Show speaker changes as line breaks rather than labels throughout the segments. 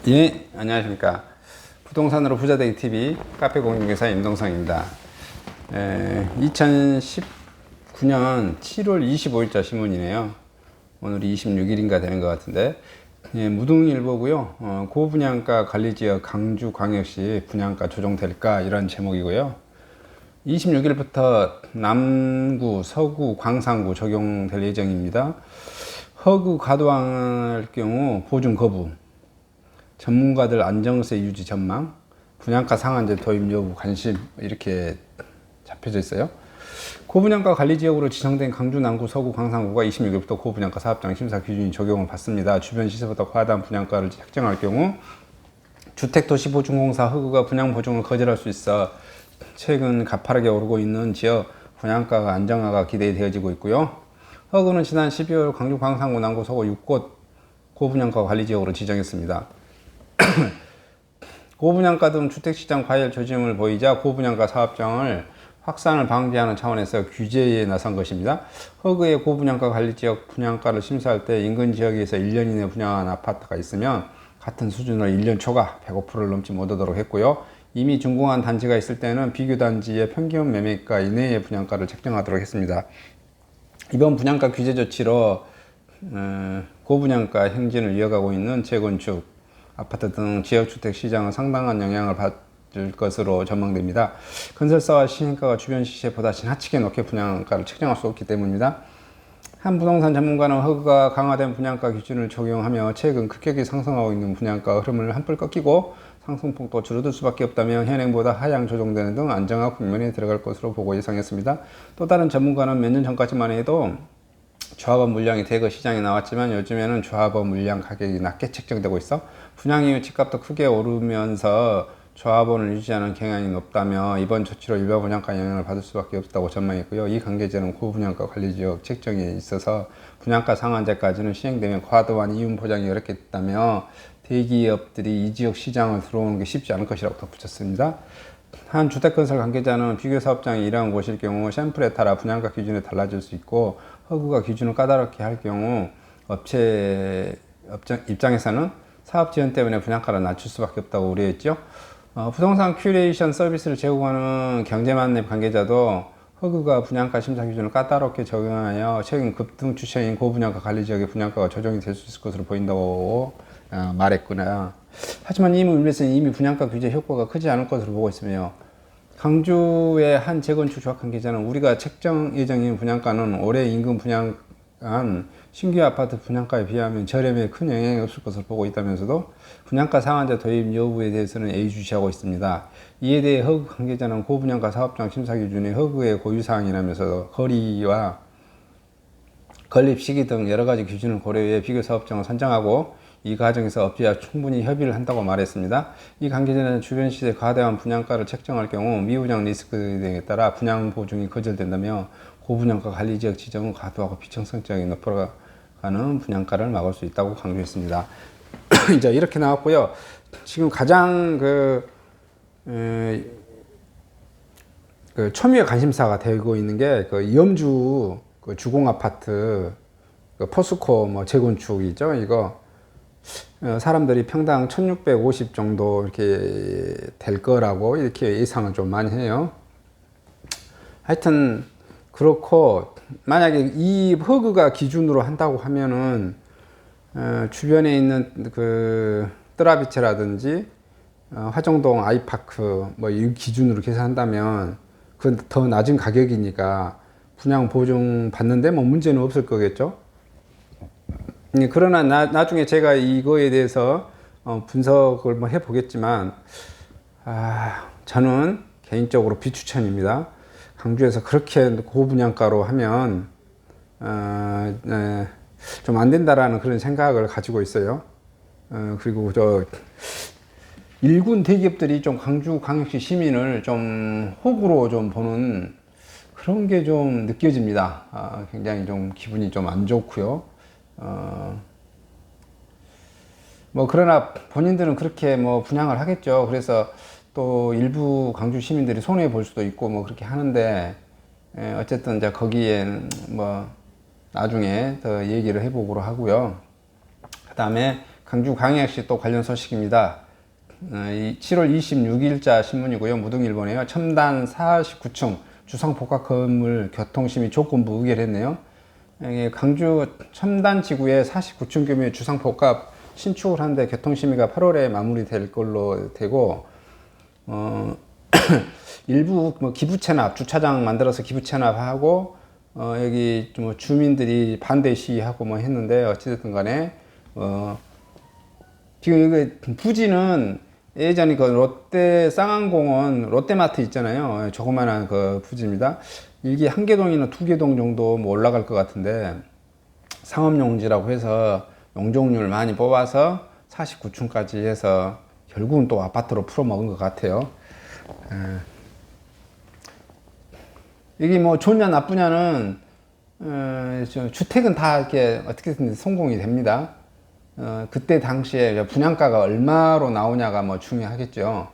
예, 안녕하십니까. 부동산으로 부자되기 TV 카페 공인중개사 임동성입니다. 2019년 7월 25일자 신문이네요. 오늘이 26일인가 되는 것 같은데, 예, 무등일보고요. 고분양가 관리지역 강주광역시 분양가 조정될까, 이런 제목이고요. 26일부터 남구, 서구, 광산구 적용될 예정입니다. 허구 과도할 경우 보증 거부, 전문가들 안정세 유지 전망, 분양가 상한제 도입 여부 관심, 이렇게 잡혀져 있어요. 고분양가 관리지역으로 지정된 강주, 남구, 서구, 광산구가 26일부터 고분양가 사업장 심사 기준이 적용을 받습니다. 주변 시세보다 과다한 분양가를 책정할 경우 주택도시보증공사 허구가 분양보증을 거절할 수 있어 최근 가파르게 오르고 있는 지역 분양가가 안정화가 기대되어지고 있고요. 허구는 지난 12월 광주, 광산구, 남구, 서구 6곳 고분양가 관리지역으로 지정했습니다. 고분양가 등 주택시장 과열 조짐을 보이자 고분양가 사업장을 확산을 방지하는 차원에서 규제에 나선 것입니다. 허그의 고분양가 관리지역 분양가를 심사할 때 인근 지역에서 1년 이내 분양한 아파트가 있으면 같은 수준으로 1년 초과 105%를 넘지 못하도록 했고요. 이미 준공한 단지가 있을 때는 비교단지의 평균 매매가 이내의 분양가를 책정하도록 했습니다. 이번 분양가 규제 조치로 고분양가 행진을 이어가고 있는 재건축, 아파트 등 지역주택 시장은 상당한 영향을 받을 것으로 전망됩니다. 건설사와 시행가가 주변 시세보다 지나치게 높게 분양가를 책정할 수 없기 때문입니다. 한 부동산 전문가는 허그가 강화된 분양가 기준을 적용하며 최근 급격히 상승하고 있는 분양가 흐름을 한풀 꺾이고 상승폭도 줄어들 수밖에 없다며 현행보다 하향 조정되는 등 안정화 국면에 들어갈 것으로 보고 예상했습니다. 또 다른 전문가는 몇 년 전까지만 해도 조합원 물량이 대거 시장에 나왔지만 요즘에는 조합원 물량 가격이 낮게 책정되고 있어 분양 이후 집값도 크게 오르면서 조합원을 유지하는 경향이 높다며 이번 조치로 일반 분양가 영향을 받을 수밖에 없다고 전망했고요. 이 관계자는 고분양가 관리지역 책정에 있어서 분양가 상한제까지는 시행되면 과도한 이윤 보장이 어렵겠다며 대기업들이 이 지역 시장을 들어오는 게 쉽지 않을 것이라고 덧붙였습니다. 한 주택건설 관계자는 비교사업장이 일하는 곳일 경우 샘플에 따라 분양가 기준이 달라질 수 있고 허구가 기준을 까다롭게 할 경우 업체 입장에서는 사업 지원 때문에 분양가를 낮출 수밖에 없다고 우려했죠. 부동산 큐레이션 서비스를 제공하는 경제만렙 관계자도 허구가 분양가 심사 기준을 까다롭게 적용하여 최근 급등 추세인 고분양가 관리지역의 분양가가 조정이 될 수 있을 것으로 보인다고 말했구나. 하지만 이 의미에서는 이미 분양가 규제 효과가 크지 않을 것으로 보고 있으며 강주의 한 재건축 조합 관계자는 우리가 책정 예정인 분양가는 올해 인근 분양한 신규 아파트 분양가에 비하면 저렴에 큰 영향이 없을 것으로 보고 있다면서도 분양가 상한제 도입 여부에 대해서는 예의주시하고 있습니다. 이에 대해 허그 관계자는 고분양가 사업장 심사 기준이 허그의 고유사항이라면서 거리와 건립 시기 등 여러 가지 기준을 고려해 비교 사업장을 선정하고 이 과정에서 업체와 충분히 협의를 한다고 말했습니다. 이 관계자는 주변 시세 과다한 분양가를 책정할 경우 미분양 리스크 등에 따라 분양 보증이 거절된다며 고분양가 관리지역 지정은 과도하고 비정상적인 높아가는 분양가를 막을 수 있다고 강조했습니다. 이제 이렇게 나왔고요. 지금 가장 초미의 관심사가 되고 있는 게 염주 주공 아파트 포스코 재건축이죠. 이거 사람들이 평당 1650 정도 이렇게 될 거라고 이렇게 예상을 좀 많이 해요. 하여튼 그렇고 만약에 이 허그가 기준으로 한다고 하면은 주변에 있는 뜨라비체라든지 화정동 아이파크 이 기준으로 계산한다면 그건 더 낮은 가격이니까 분양 보증 받는데 문제는 없을 거겠죠. 그러나 나중에 제가 이거에 대해서 분석을 해보겠지만 저는 개인적으로 비추천입니다. 강주에서 그렇게 고분양가로 하면 좀 안 된다라는 그런 생각을 가지고 있어요. 그리고 일군 대기업들이 좀 광주광역시 시민을 좀 호구로 좀 보는 그런 게 좀 느껴집니다. 굉장히 좀 기분이 좀 안 좋고요. 그러나 본인들은 그렇게 분양을 하겠죠. 그래서 또 일부 강주 시민들이 손해 볼 수도 있고 그렇게 하는데 어쨌든 이제 거기엔 나중에 더 얘기를 해보기로 하고요. 그 다음에 광주광역시 또 관련 소식입니다. 7월 26일자 신문이고요. 무등일보네요. 첨단 49층 주상복합 건물 교통심의 조건부 의결했네요. 광주 첨단지구에 49층 규모의 주상복합 신축을 하는데 교통심의가 8월에 마무리될 걸로 되고, 일부 뭐 기부 체납, 주차장 만들어서 기부 체납하고, 여기 좀 주민들이 반대 시위하고 뭐 했는데, 어찌됐든 간에, 지금 이거 부지는 예전에 그 롯데 쌍안공원 롯데마트 있잖아요. 조그만한 그 부지입니다. 이게 한 개동이나 두 개동 정도 뭐 올라갈 것 같은데, 상업용지라고 해서 용적률 많이 뽑아서 49층까지 해서 결국은 또 아파트로 풀어먹은 것 같아요. 이게 뭐 좋냐 나쁘냐는, 주택은 다 이렇게 어떻게든 성공이 됩니다. 그때 당시에 분양가가 얼마로 나오냐가 뭐 중요하겠죠.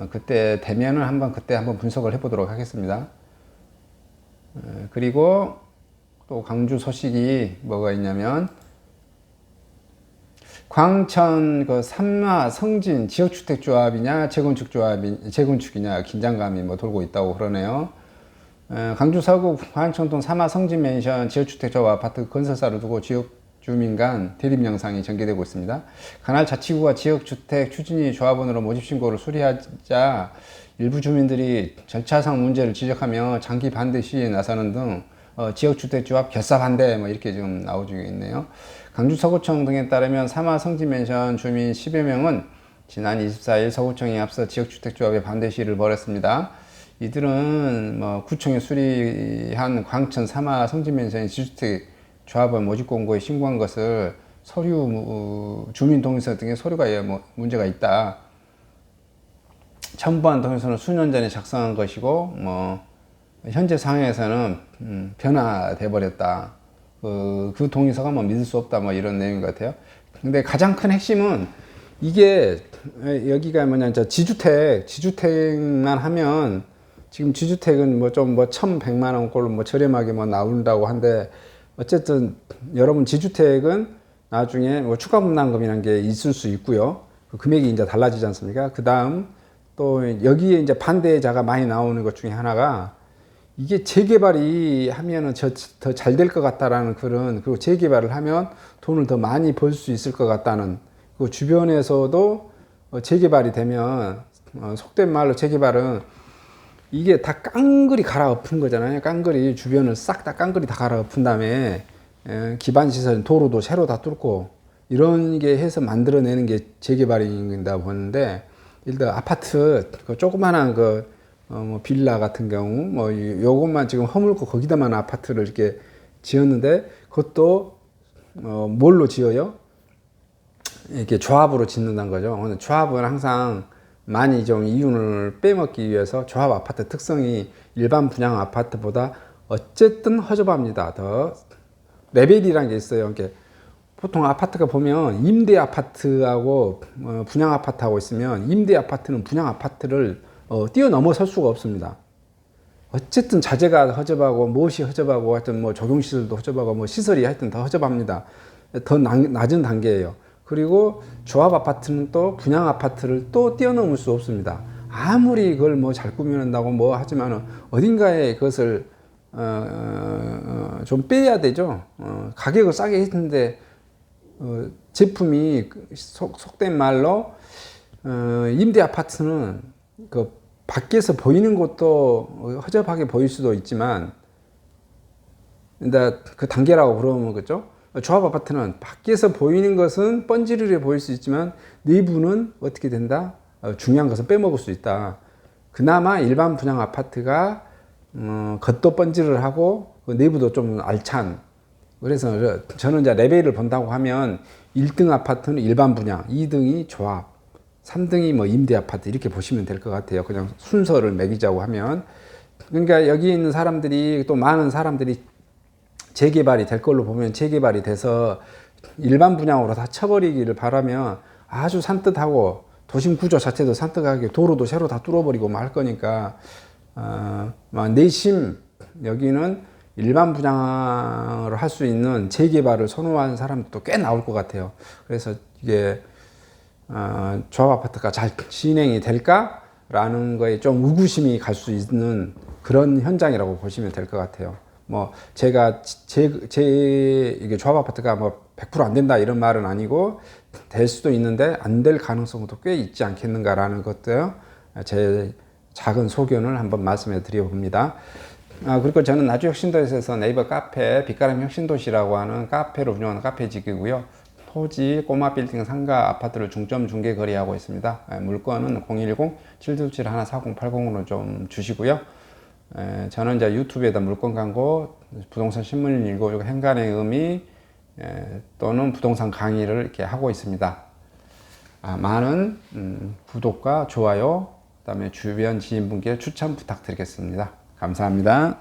그때 되면은 그때 한번 분석을 해보도록 하겠습니다. 그리고 또 광주 소식이 뭐가 있냐면, 광천 그 삼마 성진 지역주택조합이냐 재건축이냐 긴장감이 뭐 돌고 있다고 그러네요. 광주 서구 광천동 삼마 성진 맨션 지역주택조합 아파트 건설사를 두고 지역 주민 간 대립 양상이 전개되고 있습니다. 관할 자치구가 지역주택 추진위 조합원으로 모집 신고를 수리하자 일부 주민들이 절차상 문제를 지적하며 장기 반대 시위에 나서는 등 지역주택조합 결사 반대 뭐 이렇게 지금 나오고 있네요. 광주 서구청 등에 따르면 삼화 성진맨션 주민 10여 명은 지난 24일 서구청에 앞서 지역주택조합의 반대 시위를 벌였습니다. 이들은 뭐 구청에 수리한 광천 삼화 성진맨션 지주택조합원 모집 공고에 신고한 것을 서류 주민동의서 등의 서류가 뭐 문제가 있다. 첨부한 동의서는 수년 전에 작성한 것이고 뭐 현재 상황에서는 변화돼 버렸다. 그 동의서가 뭐 믿을 수 없다 뭐 이런 내용인 것 같아요. 근데 가장 큰 핵심은 이게 여기가 뭐냐, 지주택만 하면 지금 지주택은 뭐 좀 뭐 1,100만 원꼴로 뭐 저렴하게 뭐 나온다고 한데, 어쨌든 여러분 지주택은 나중에 뭐 추가 분담금이라는 게 있을 수 있고요. 그 금액이 이제 달라지지 않습니까? 그 다음 또 여기에 이제 반대자가 많이 나오는 것 중에 하나가, 이게 재개발이 하면은 더 잘 될 것 같다라는 그리고 재개발을 하면 돈을 더 많이 벌 수 있을 것 같다는, 그 주변에서도 재개발이 되면, 속된 말로 재개발은 이게 다 깡그리 갈아엎은 거잖아요. 깡그리 주변을 싹 다 깡그리 다 갈아엎은 다음에 기반시설 도로도 새로 다 뚫고 이런 게 해서 만들어내는 게 재개발인다 보는데, 일단 아파트 그 조그만한 뭐 빌라 같은 경우 뭐 요것만 지금 허물고 거기다만 아파트를 이렇게 지었는데, 그것도 뭘로 지어요? 이렇게 조합으로 짓는다는 거죠. 근데 조합은 항상 많이 좀 이윤을 빼먹기 위해서 조합 아파트 특성이 일반 분양 아파트보다 어쨌든 허접합니다. 더 레벨이라는 게 있어요. 이렇게 보통 아파트가 보면 임대 아파트하고 분양 아파트하고 있으면, 임대 아파트는 분양 아파트를 뛰어넘어설 수가 없습니다. 어쨌든 자재가 허접하고 무엇이 허접하고 하여튼 뭐 적용시설도 허접하고 뭐 시설이 하여튼 더 허접합니다. 더 낮은 단계예요. 그리고 조합 아파트는 또 분양 아파트를 또 뛰어넘을 수 없습니다. 아무리 그걸 뭐 잘 꾸며낸다고 뭐 하지만은 어딘가에 그것을 좀 빼야 되죠. 가격을 싸게 했는데 제품이 속된 말로 임대 아파트는 그 밖에서 보이는 것도 허접하게 보일 수도 있지만, 근데 그 단계라고 그러면 그죠? 조합 아파트는 밖에서 보이는 것은 번지르르 보일 수 있지만 내부는 어떻게 된다? 중요한 것은 빼먹을 수 있다. 그나마 일반 분양 아파트가 겉도 번지르르하고 내부도 좀 알찬. 그래서 저는 이제 레벨을 본다고 하면 1등 아파트는 일반 분양, 2등이 조합, 3등이 뭐 임대 아파트 이렇게 보시면 될 것 같아요. 그냥 순서를 매기자고 하면. 그러니까 여기 있는 사람들이, 또 많은 사람들이 재개발이 될 걸로 보면 재개발이 돼서 일반 분양으로 다 쳐버리기를 바라면 아주 산뜻하고, 도심 구조 자체도 산뜻하게 도로도 새로 다 뚫어버리고 말 거니까 내심 여기는 일반 분양을 할 수 있는 재개발을 선호하는 사람도 꽤 나올 것 같아요. 그래서 이게 조합 아파트가 잘 진행이 될까라는 거에 좀 의구심이 갈 수 있는 그런 현장이라고 보시면 될 것 같아요. 뭐 제가 이게 조합 아파트가 뭐 100% 안 된다 이런 말은 아니고 될 수도 있는데 안 될 가능성도 꽤 있지 않겠는가라는 것도 제 작은 소견을 한번 말씀해 드려 봅니다. 그리고 저는 나주혁신도시에서 네이버 카페 빛가람 혁신도시라고 하는 카페를 운영하는 카페직이고요. 토지, 꼬마 빌딩, 상가 아파트를 중점 중개 거래하고 있습니다. 물건은 010-727-14080으로 좀 주시고요. 저는 이제 유튜브에다 물건 광고, 부동산 신문 읽어주고 행간의 의미 또는 부동산 강의를 이렇게 하고 있습니다. 많은 구독과 좋아요, 그다음에 주변 지인분께 추천 부탁드리겠습니다. 감사합니다.